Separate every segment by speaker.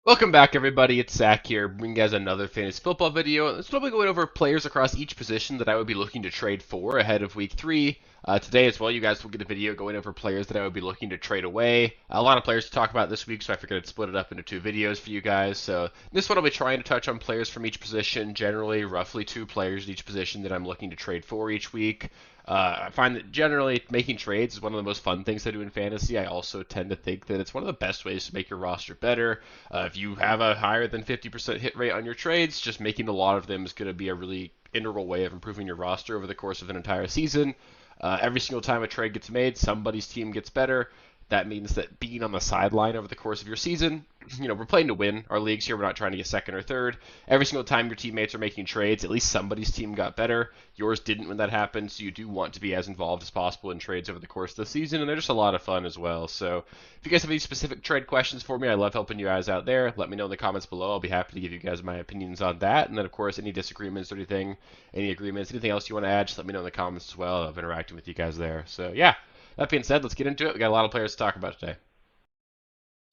Speaker 1: Welcome back, everybody. It's Zach here, bringing you guys another fantasy football video. Let's probably going over players across each position that I would be looking to trade for ahead of Week 3. Today as well, you guys will get a video going over players that I would be looking to trade away. A lot of players to talk about this week, so I figured I'd split it up into two videos for you guys. So this one I'll be trying to touch on players from each position, generally roughly two players in each position that I'm looking to trade for each week. I find that generally making trades is one of the most fun things I do in fantasy. I also tend to think that it's one of the best ways to make your roster better. If you have a higher than 50% hit rate on your trades, just making a lot of them is going to be a really integral way of improving your roster over the course of an entire season. Every single time a trade gets made, somebody's team gets better. That means that being on the sideline over the course of your season, we're playing to win our leagues here. We're not trying to get second or third. Every single time your teammates are making trades, at least somebody's team got better. Yours didn't when that happened, so you do want to be as involved as possible in trades over the course of the season, and they're just a lot of fun as well. So if you guys have any specific trade questions for me, I love helping you guys out there. Let me know in the comments below. I'll be happy to give you guys my opinions on that. And then, of course, any disagreements or anything, any agreements, anything else you want to add, just let me know in the comments as well. I've interacted with you guys there. So, yeah. That being said, let's get into it. We got a lot of players to talk about today.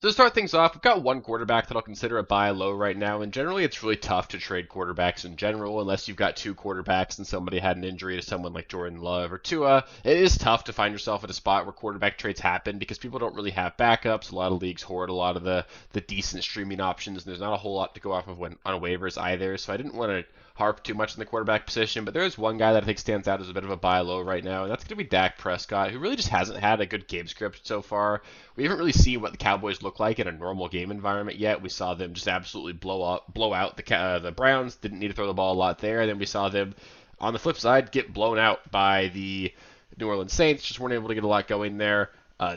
Speaker 1: So to start things off, we've got one quarterback that I'll consider a buy low right now, and generally it's really tough to trade quarterbacks in general unless you've got two quarterbacks and somebody had an injury to someone like Jordan Love or Tua. It is tough to find yourself at a spot where quarterback trades happen because people don't really have backups. A lot of leagues hoard a lot of the decent streaming options, and there's not a whole lot to go off of on waivers either, so I didn't want to harp too much on the quarterback position, but there is one guy that I think stands out as a bit of a buy low right now, and that's going to be Dak Prescott, who really just hasn't had a good game script so far. We haven't really seen what the Cowboys look like in a normal game environment yet. We saw them just absolutely blow out the Browns. Didn't need to throw the ball a lot there. And then we saw them, on the flip side, get blown out by the New Orleans Saints. Just weren't able to get a lot going there.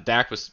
Speaker 1: Dak was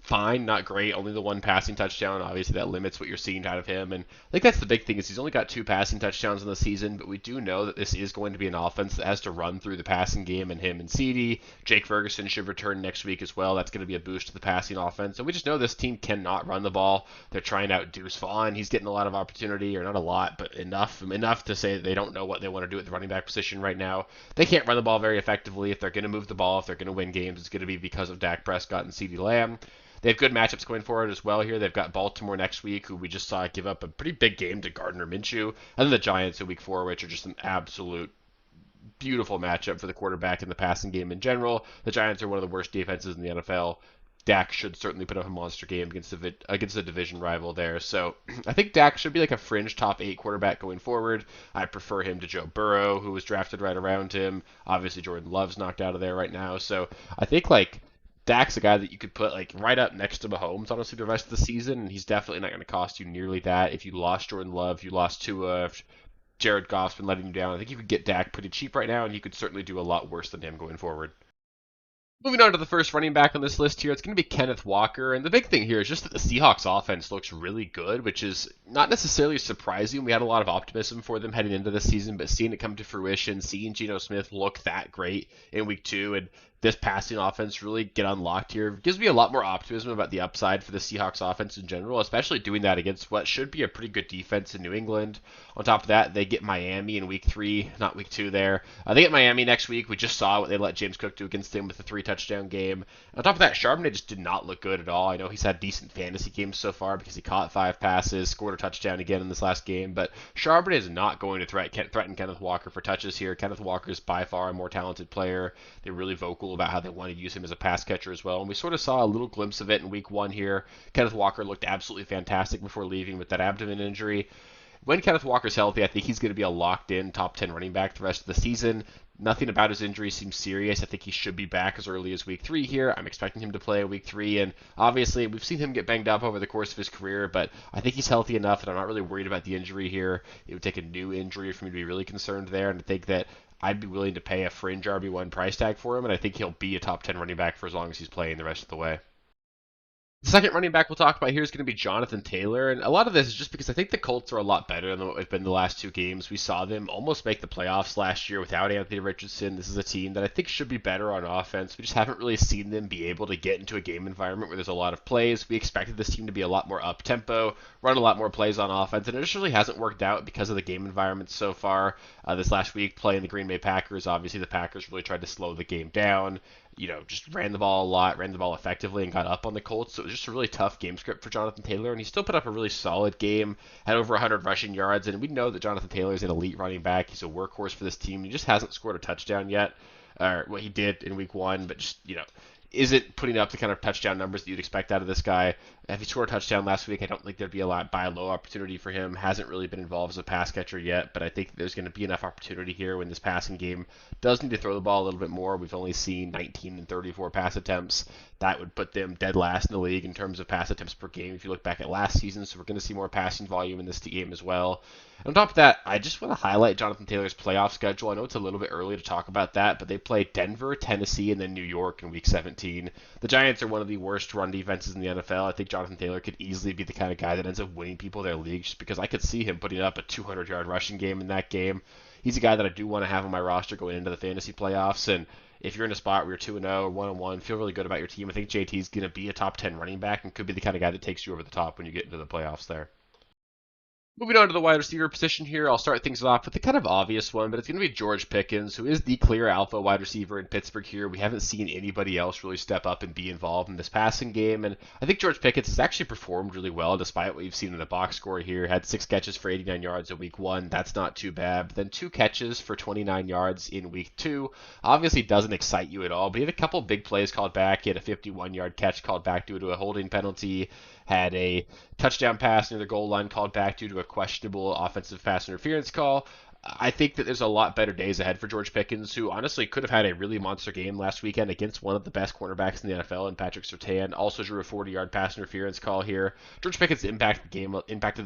Speaker 1: fine, not great. Only the one passing touchdown. Obviously, that limits what you're seeing out of him. And I think that's the big thing is he's only got two passing touchdowns in the season, but we do know that this is going to be an offense that has to run through the passing game, and him and CD. Jake Ferguson should return next week as well. That's going to be a boost to the passing offense. And we just know this team cannot run the ball. They're trying out Deuce Vaughn. He's getting a lot of opportunity, or not a lot, but enough to say that they don't know what they want to do at the running back position right now. They can't run the ball very effectively. If they're going to move the ball, if they're going to win games, it's going to be because of Dak Prescott and CD Lamb. They have good matchups going forward as well here. They've got Baltimore next week, who we just saw give up a pretty big game to Gardner Minshew, and then the Giants in week 4, which are just an absolute beautiful matchup for the quarterback in the passing game in general. The Giants are one of the worst defenses in the NFL. Dak should certainly put up a monster game against a division rival there. So I think Dak should be like a fringe top 8 quarterback going forward. I prefer him to Joe Burrow, who was drafted right around him. Obviously, Jordan Love's knocked out of there right now. So I think Dak's a guy that you could put right up next to Mahomes, honestly, the rest of the season, and he's definitely not going to cost you nearly that. If you lost Jordan Love, you lost Tua, if Jared Goff's been letting you down, I think you could get Dak pretty cheap right now, and you could certainly do a lot worse than him going forward. Moving on to the first running back on this list here, it's going to be Kenneth Walker. And the big thing here is just that the Seahawks offense looks really good, which is not necessarily surprising. We had a lot of optimism for them heading into this season, but seeing it come to fruition, seeing Geno Smith look that great in week 2, and this passing offense really get unlocked here gives me a lot more optimism about the upside for the Seahawks offense in general, especially doing that against what should be a pretty good defense in New England. On top of that, they get Miami in week 3, not week 2 there. They get Miami next week. We just saw what they let James Cook do against them with the 3-touchdown game. On top of that, Charbonnet just did not look good at all. I know he's had decent fantasy games so far because he caught 5 passes, scored a touchdown again in this last game, but Charbonnet is not going to threaten Kenneth Walker for touches here. Kenneth Walker is by far a more talented player. They're really vocal about how they want to use him as a pass catcher as well, and we sort of saw a little glimpse of it in week 1 here. Kenneth Walker looked absolutely fantastic before leaving with that abdomen injury. When Kenneth Walker's healthy, I think he's going to be a locked-in top 10 running back the rest of the season. Nothing about his injury seems serious. I think he should be back as early as week 3 here. I'm expecting him to play week 3, and obviously we've seen him get banged up over the course of his career, but I think he's healthy enough, and I'm not really worried about the injury here. It would take a new injury for me to be really concerned there, and I think that I'd be willing to pay a fringe RB1 price tag for him, and I think he'll be a top 10 running back for as long as he's playing the rest of the way. The second running back we'll talk about here is going to be Jonathan Taylor, and a lot of this is just because I think the Colts are a lot better than what they've been the last 2 games. We saw them almost make the playoffs last year without Anthony Richardson. This is a team that I think should be better on offense. We just haven't really seen them be able to get into a game environment where there's a lot of plays. We expected this team to be a lot more up-tempo, run a lot more plays on offense, and it just really hasn't worked out because of the game environment so far. This last week, playing the Green Bay Packers, obviously the Packers really tried to slow the game down. just ran the ball a lot, ran the ball effectively, and got up on the Colts. So it was just a really tough game script for Jonathan Taylor, and he still put up a really solid game, had over 100 rushing yards, and we know that Jonathan Taylor is an elite running back. He's a workhorse for this team. He just hasn't scored a touchdown yet, or what he did in week one, but just, isn't putting up the kind of touchdown numbers that you'd expect out of this guy. If he scored a touchdown last week, I don't think there'd be a lot buy low opportunity for him. Hasn't really been involved as a pass catcher yet, but I think there's going to be enough opportunity here when this passing game does need to throw the ball a little bit more. We've only seen 19 and 34 pass attempts. That would put them dead last in the league in terms of pass attempts per game if you look back at last season, so we're going to see more passing volume in this game as well. And on top of that, I just want to highlight Jonathan Taylor's playoff schedule. I know it's a little bit early to talk about that, but they play Denver, Tennessee, and then New York in Week 17. The Giants are one of the worst run defenses in the NFL. I think Jonathan Taylor could easily be the kind of guy that ends up winning people their leagues just because I could see him putting up a 200-yard rushing game in that game. He's a guy that I do want to have on my roster going into the fantasy playoffs, and if you're in a spot where you're 2-0 or 1-1, feel really good about your team. I think JT's going to be a top 10 running back and could be the kind of guy that takes you over the top when you get into the playoffs there. Moving on to the wide receiver position here, I'll start things off with the kind of obvious one, but it's going to be George Pickens, who is the clear alpha wide receiver in Pittsburgh here. We haven't seen anybody else really step up and be involved in this passing game, and I think George Pickens has actually performed really well despite what you've seen in the box score here. Had 6 catches for 89 yards in week 1. That's not too bad. But then 2 catches for 29 yards in week 2. Obviously doesn't excite you at all, but he had a couple big plays called back. He had a 51-yard catch called back due to a holding penalty. Had a touchdown pass near the goal line called back due to a questionable offensive pass interference call. I think that there's a lot better days ahead for George Pickens, who honestly could have had a really monster game last weekend against one of the best cornerbacks in the NFL, and Patrick Surtain. Also drew a 40-yard pass interference call here. George Pickens impacted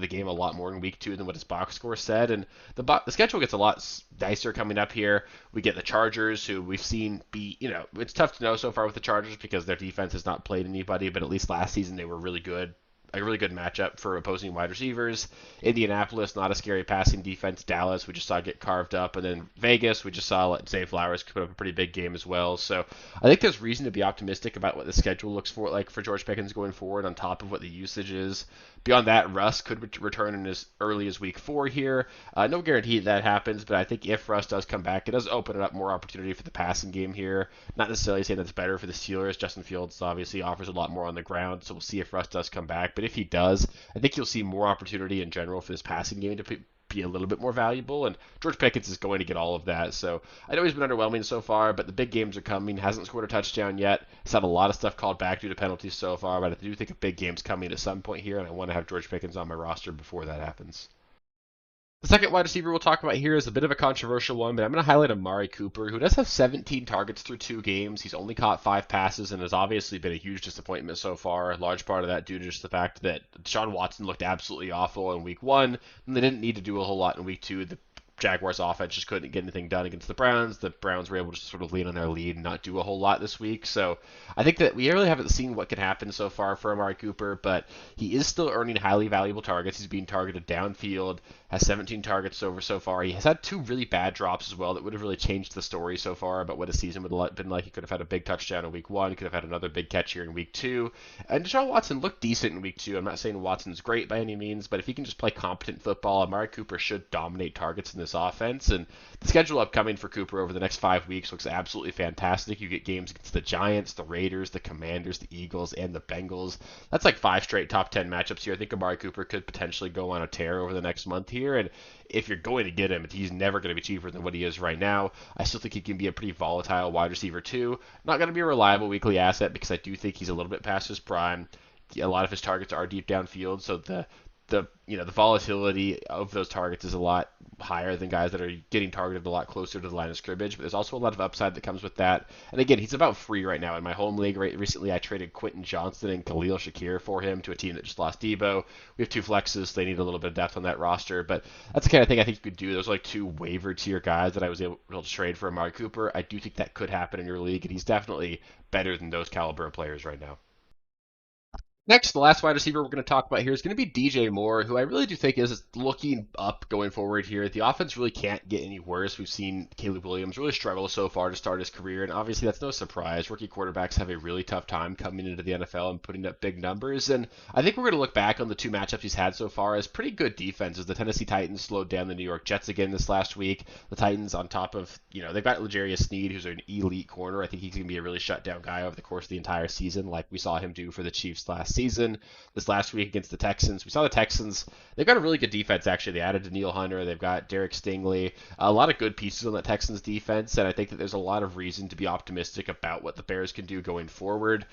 Speaker 1: the game a lot more in week 2 than what his box score said, and the schedule gets a lot nicer coming up here. We get the Chargers, who we've seen be, it's tough to know so far with the Chargers because their defense has not played anybody, but at least last season they were really good. A really good matchup for opposing wide receivers. Indianapolis, not a scary passing defense. Dallas, we just saw get carved up. And then Vegas, we just saw Zay Flowers put up a pretty big game as well. So I think there's reason to be optimistic about what the schedule looks like for George Pickens going forward on top of what the usage is. Beyond that, Russ could return in as early as week 4 here. No guarantee that happens, but I think if Russ does come back, it does open up more opportunity for the passing game here. Not necessarily saying that's better for the Steelers. Justin Fields obviously offers a lot more on the ground, so we'll see if Russ does come back. But if he does, I think you'll see more opportunity in general for this passing game to be a little bit more valuable, and George Pickens is going to get all of that. So I know he's been underwhelming so far, but the big games are coming. Hasn't scored a touchdown yet. He's had a lot of stuff called back due to penalties so far, but I do think a big game's coming at some point here, and I want to have George Pickens on my roster before that happens. The second wide receiver we'll talk about here is a bit of a controversial one, but I'm going to highlight Amari Cooper, who does have 17 targets through 2 games. He's only caught 5 passes and has obviously been a huge disappointment so far. A large part of that due to just the fact that Deshaun Watson looked absolutely awful in week 1, and they didn't need to do a whole lot in week 2. The Jaguars offense just couldn't get anything done against the Browns. The Browns were able to sort of lean on their lead and not do a whole lot this week. So I think that we really haven't seen what can happen so far for Amari Cooper, but he is still earning highly valuable targets. He's being targeted downfield, has 17 targets over so far. He has had 2 really bad drops as well that would have really changed the story so far about what his season would have been like. He could have had a big touchdown in week 1. He could have had another big catch here in week 2. And Deshaun Watson looked decent in week 2. I'm not saying Watson's great by any means, but if he can just play competent football, Amari Cooper should dominate targets in this offense. And the schedule upcoming for Cooper over the next 5 weeks looks absolutely fantastic. You get games against the Giants, the Raiders, the Commanders, the Eagles, and the Bengals. That's like 5 straight top 10 matchups here. I think Amari Cooper could potentially go on a tear over the next month here. And if you're going to get him, he's never going to be cheaper than what he is right now. I still think he can be a pretty volatile wide receiver too. Not going to be a reliable weekly asset because I do think he's a little bit past his prime. A lot of his targets are deep downfield, so the volatility of those targets is a lot higher than guys that are getting targeted a lot closer to the line of scrimmage, but there's also a lot of upside that comes with that. And again, he's about free right now in my home league. Recently, I traded Quentin Johnston and Khalil Shakir for him to a team that just lost Debo. We have 2 flexes, so they need a little bit of depth on that roster, but that's the kind of thing I think you could do. Those are like 2 waiver tier guys that I was able to trade for Amari Cooper. I do think that could happen in your league, and he's definitely better than those caliber of players right now. Next, the last wide receiver we're going to talk about here is going to be DJ Moore, who I really do think is looking up going forward here. The offense really can't get any worse. We've seen Caleb Williams really struggle so far to start his career, and obviously that's no surprise. Rookie quarterbacks have a really tough time coming into the NFL and putting up big numbers, and I think we're going to look back on the two matchups he's had so far as pretty good defenses. The Tennessee Titans slowed down the New York Jets again this last week. The Titans on top of, they've got L'Jarius Sneed, who's an elite corner. I think he's going to be a really shutdown guy over the course of the entire season, like we saw him do for the Chiefs last season. This last week against the Texans, we saw the Texans, they've got a really good defense actually. They added Daniil Hunter, they've got Derek Stingley, a lot of good pieces on that Texans defense, and I think that there's a lot of reason to be optimistic about what the Bears can do going forward.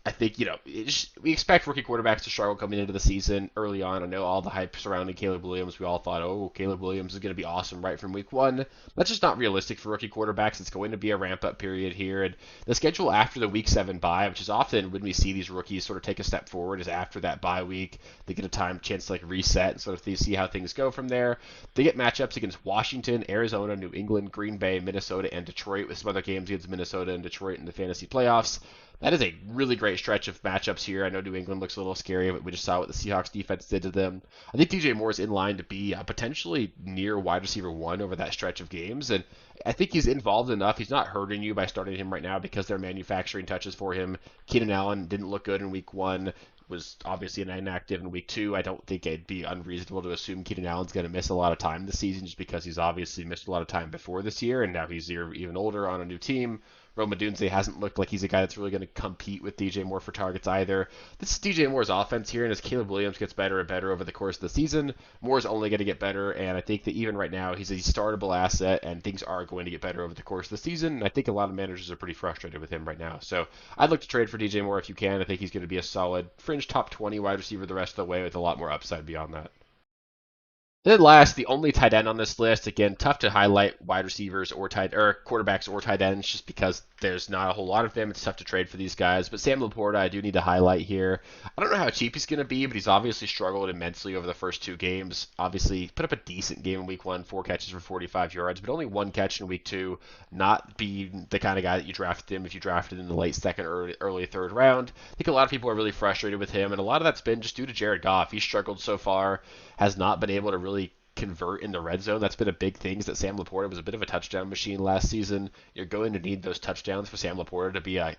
Speaker 1: I think, we expect rookie quarterbacks to struggle coming into the season early on. I know all the hype surrounding Caleb Williams. We all thought, oh, Caleb Williams is going to be awesome right from week one. That's just not realistic for rookie quarterbacks. It's going to be a ramp-up period here. And the schedule after the week 7 bye, which is often when we see these rookies sort of take a step forward, is after that bye week. They get a chance to reset and sort of see how things go from there. They get matchups against Washington, Arizona, New England, Green Bay, Minnesota, and Detroit, with some other games against Minnesota and Detroit in the fantasy playoffs. That is a really great stretch of matchups here. I know New England looks a little scary, but we just saw what the Seahawks defense did to them. I think DJ Moore is in line to be potentially near wide receiver 1 over that stretch of games, and I think he's involved enough. He's not hurting you by starting him right now because they're manufacturing touches for him. Keenan Allen didn't look good in week 1. Was obviously inactive in week 2. I don't think it'd be unreasonable to assume Keenan Allen's going to miss a lot of time this season just because he's obviously missed a lot of time before this year, and now he's even older on a new team. Rome Odunze hasn't looked like he's a guy that's really going to compete with DJ Moore for targets either. This is DJ Moore's offense here, and as Caleb Williams gets better and better over the course of the season, Moore's only going to get better, and I think that even right now he's a startable asset, and things are going to get better over the course of the season, and I think a lot of managers are pretty frustrated with him right now. So I'd look to trade for DJ Moore if you can. I think he's going to be a solid fringe top 20 wide receiver the rest of the way with a lot more upside beyond that. Then last, the only tight end on this list. Again, tough to highlight wide receivers or quarterbacks or tight ends just because there's not a whole lot of them. It's tough to trade for these guys. But Sam Laporta, I do need to highlight here. I don't know how cheap he's going to be, but he's obviously struggled immensely over the first 2 games. Obviously, put up a decent game in week 1, 4 catches for 45 yards, but only 1 catch in week 2. Not being the kind of guy that you drafted him if you drafted in the late 2nd or early 3rd round. I think a lot of people are really frustrated with him, and a lot of that's been just due to Jared Goff. He's struggled so far, has not been able to really convert in the red zone. That's been a big thing, is that Sam Laporta was a bit of a touchdown machine last season. You're going to need those touchdowns for Sam Laporta to be a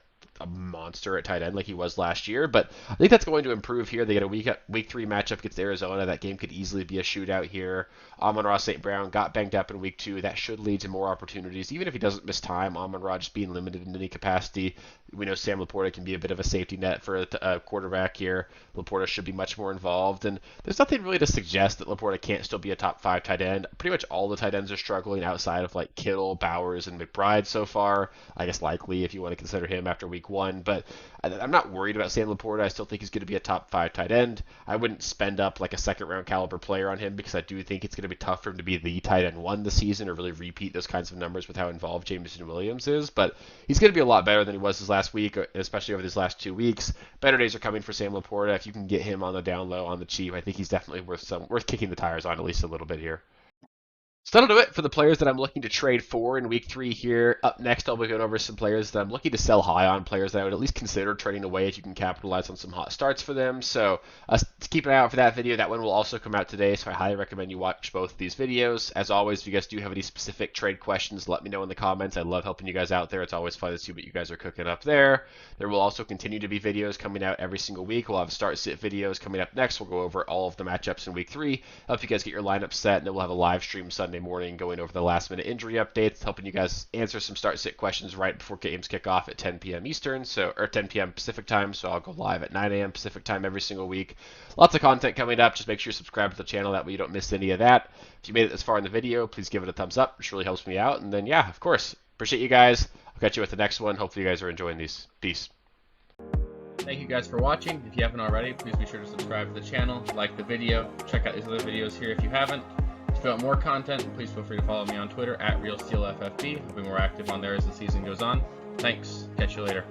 Speaker 1: monster at tight end like he was last year, but I think that's going to improve here. They get a week 3 matchup against Arizona. That game could easily be a shootout here. Amon-Ra St. Brown got banged up in week 2. That should lead to more opportunities. Even if he doesn't miss time, Amon-Ra just being limited in any capacity, we know Sam Laporta can be a bit of a safety net for a quarterback here. Laporta should be much more involved, and there's nothing really to suggest that Laporta can't still be a top 5 tight end. Pretty much all the tight ends are struggling outside of Kittle, Bowers, and McBride so far. I guess likely if you want to consider him after week 1, but I'm not worried about Sam Laporta. I still think he's going to be a top 5 tight end. I wouldn't spend up a 2nd round caliber player on him because I do think it's going to be tough for him to be the tight end 1 this season or really repeat those kinds of numbers with how involved Jameson Williams is, but he's going to be a lot better than he was his last week, especially over these last 2 weeks. Better days are coming for Sam Laporta. If you can get him on the down low, on the cheap, I think he's definitely worth kicking the tires on at least a little bit here. So that'll do it for the players that I'm looking to trade for in week 3 here. Up next, I'll be going over some players that I'm looking to sell high on, players that I would at least consider trading away if you can capitalize on some hot starts for them. So keep an eye out for that video. That one will also come out today, so I highly recommend you watch both of these videos. As always, if you guys do have any specific trade questions, let me know in the comments. I love helping you guys out there. It's always fun to see what you guys are cooking up there. There will also continue to be videos coming out every single week. We'll have start-sit videos coming up next. We'll go over all of the matchups in week 3, help you guys get your lineup set, and then we'll have a live stream Sunday morning going over the last-minute injury updates, helping you guys answer some start-sit questions right before games kick off at 10 p.m. Eastern, or 10 p.m. Pacific time, so I'll go live at 9 a.m. Pacific time every single week. Lots of content coming up. Just make sure you subscribe to the channel. That way you don't miss any of that. If you made it this far in the video, please give it a thumbs up. It really helps me out. And then, yeah, of course, appreciate you guys. I'll catch you with the next one. Hopefully you guys are enjoying these. Peace. Thank you guys for watching. If you haven't already, please be sure to subscribe to the channel, like the video, check out these other videos here if you haven't. If you want more content, please feel free to follow me on Twitter at RealSteelFFB. I'll be more active on there as the season goes on. Thanks. Catch you later.